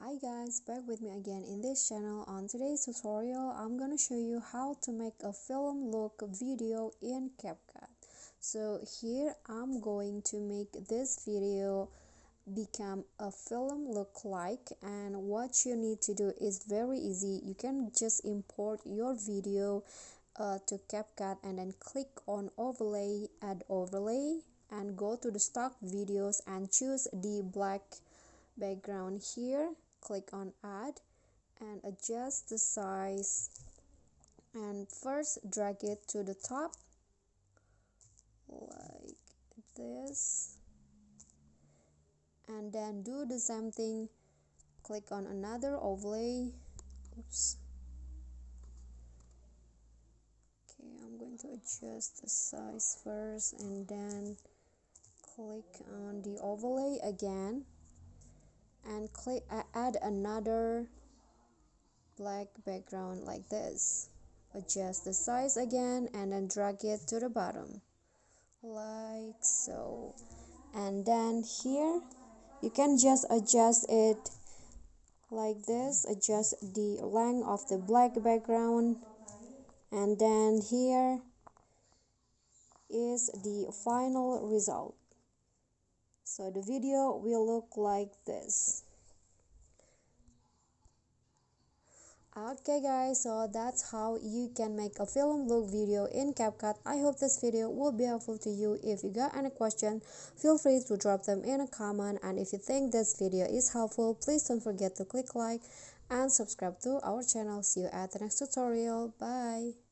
Hi guys, back with me again in this channel. On today's tutorial, I'm gonna show you how to make a film look video in CapCut. So here I'm going to make this video become a film look like, and what you need to do is very easy. You can just import your video to CapCut and then click on overlay, add overlay, and go to the stock videos and choose the black background here. Click on add and adjust the size, and first drag it to the top like this, and then do the same thing. Click on another overlay. Oops. Okay, I'm going to adjust the size first and then click on the overlay again and click add another black background like this. Adjust the size again and then drag it to the bottom like so, and then here you can just adjust it like this. Adjust the length of the black background, and then here is the final result. So the video will look like this. Okay guys, so that's how you can make a film look video in CapCut. I hope this video will be helpful to you. If you got any question, feel free to drop them in a comment, and if you think this video is helpful, please don't forget to click like and subscribe to our channel. See you at the next tutorial. Bye.